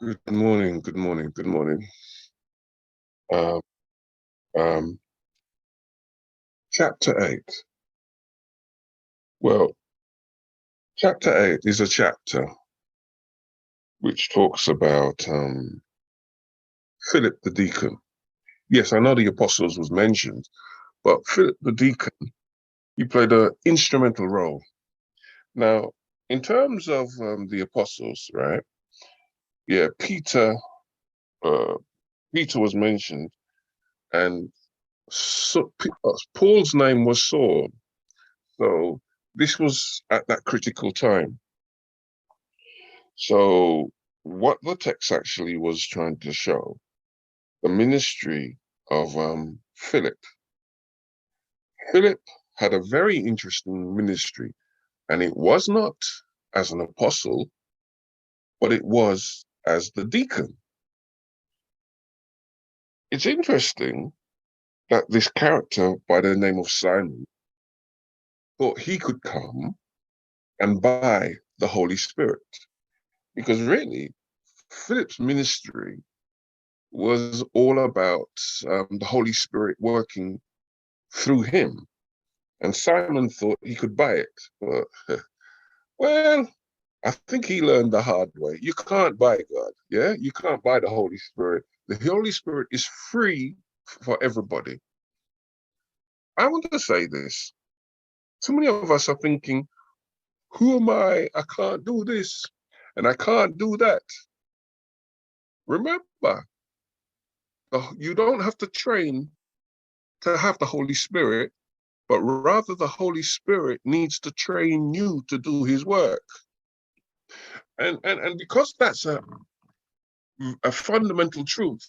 Good morning, good morning, good morning. Um, um, Chapter 8. Well, chapter 8 is a chapter which talks about Philip the deacon. Yes, I know the apostles was mentioned, but Philip the deacon, he played an instrumental role. Now, in terms of the apostles, right? Yeah, uh, Peter was mentioned, and Paul's name was Saul. So this was at that critical time. So, what the text actually was trying to show, the ministry of Philip. Philip had a very interesting ministry, and it was not as an apostle, but it was as the deacon. It's interesting that this character by the name of Simon thought he could come and buy the Holy Spirit, because really, Philip's ministry was all about the Holy Spirit working through him. And Simon thought he could buy it. But, well, I think he learned the hard way. You can't buy God. Yeah, you can't buy the Holy Spirit. The Holy Spirit is free for everybody. I want to say this. Too many of us are thinking, who am I? I can't do this and I can't do that. Remember, you don't have to train to have the Holy Spirit, but rather the Holy Spirit needs to train you to do his work. And because that's a fundamental truth,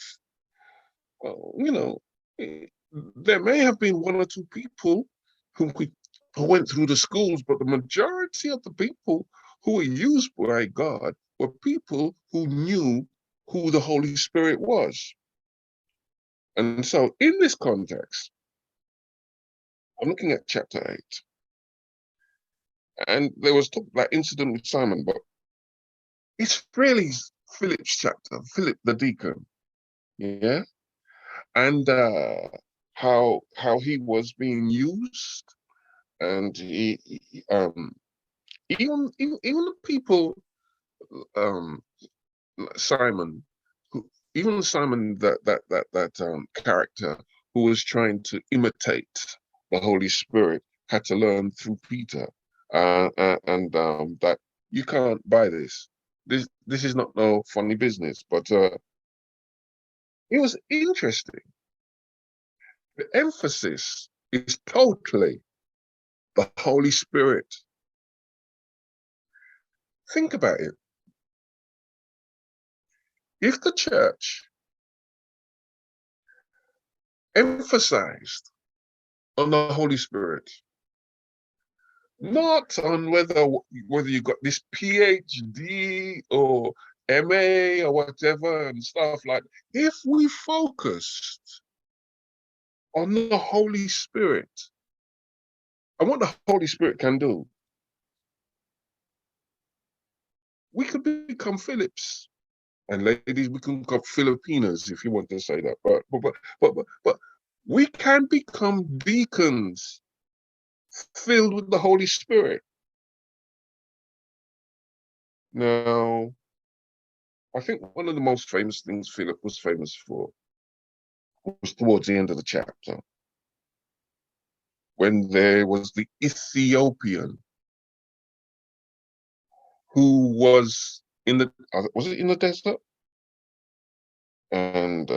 you know, there may have been one or two people who, who went through the schools, but the majority of the people who were used by God were people who knew who the Holy Spirit was. And so in this context, I'm looking at chapter 8, and there was talk that incident with Simon, but it's really Philip's chapter, Philip the deacon, yeah, and how he was being used, and even the people, um Simon, who even Simon, that character who was trying to imitate the Holy Spirit, had to learn through Peter, and that you can't buy this. This is not no funny business, but it was interesting. The emphasis is totally the Holy Spirit. Think about it. If the church emphasized on the Holy Spirit, not on whether you got this PhD or MA or whatever and stuff like that. If we focused on the Holy Spirit and what the Holy Spirit can do, we could become Philips. And ladies, we can become Filipinas if you want to say that. But we can become deacons filled with the Holy Spirit. Now, I think one of the most famous things Philip was famous for was towards the end of the chapter, when there was the Ethiopian who was in the, was it in the desert? And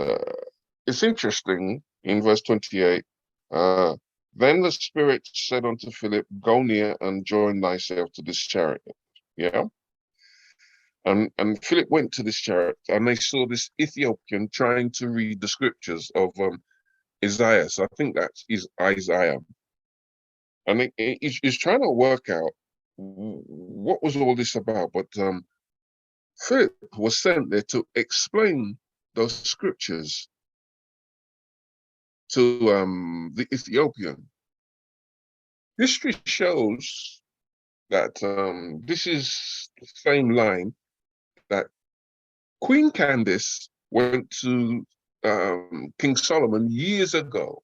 it's interesting in verse 28. Uh, then the Spirit said unto Philip, go near and join thyself to this chariot. Yeah. And Philip went to this chariot, and they saw this Ethiopian trying to read the scriptures of Isaiah. So I think that's is Isaiah. And he's trying to work out what was all this about. But Philip was sent there to explain those scriptures to the Ethiopian. History shows that this is the same line that Queen Candace went to King Solomon years ago.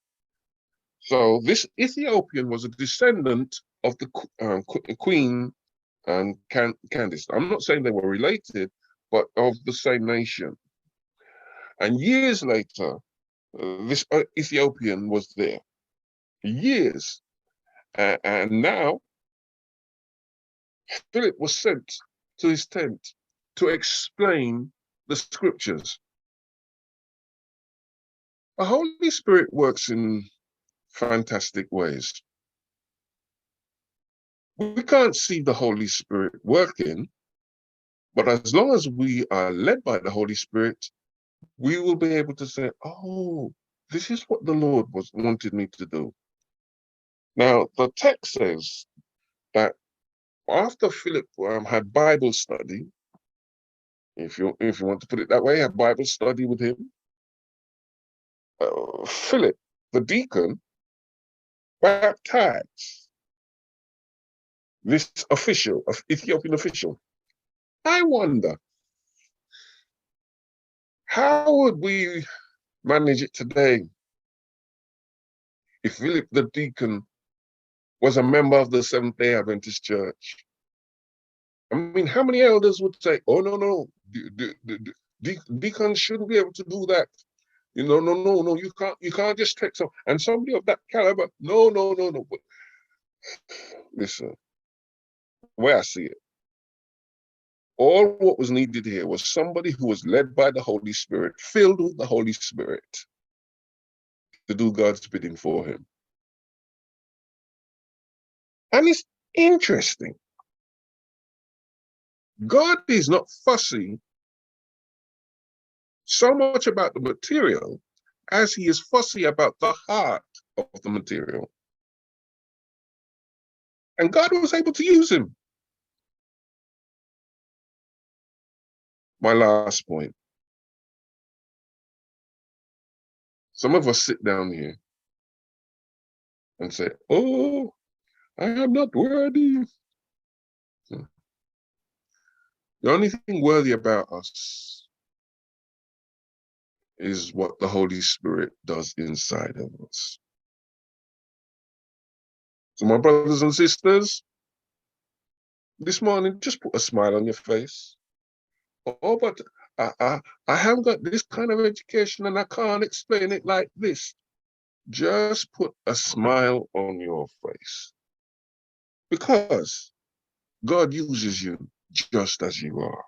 So this Ethiopian was a descendant of the Queen and Candace. I'm not saying they were related, but of the same nation. And years later, this Ethiopian was there. Years. And now Philip was sent to his tent to explain the scriptures. The Holy Spirit works in fantastic ways. We can't see the Holy Spirit working, but as long as we are led by the Holy Spirit, we will be able to say, oh, this is what the Lord wanted me to do. Now, the text says that after Philip had Bible study, if you want to put it that way, had Bible study with him, Philip, the deacon, baptized this official, Ethiopian official. I wonder, how would we manage it today if Philip the deacon was a member of the Seventh-day Adventist Church? I mean, how many elders would say, oh, no, deacons shouldn't be able to do that. No, you can't just take some. And somebody of that caliber, no. But listen, the way I see it, all what was needed here was somebody who was led by the Holy Spirit, filled with the Holy Spirit, to do God's bidding for him. And it's interesting. God is not fussy so much about the material as he is fussy about the heart of the material. And God was able to use him. My last point. Some of us sit down here and say, oh, I am not worthy. The only thing worthy about us is what the Holy Spirit does inside of us. So my brothers and sisters, this morning, just put a smile on your face. Oh, but I haven't got this kind of education and I can't explain it like this. Just put a smile on your face. Because God uses you just as you are.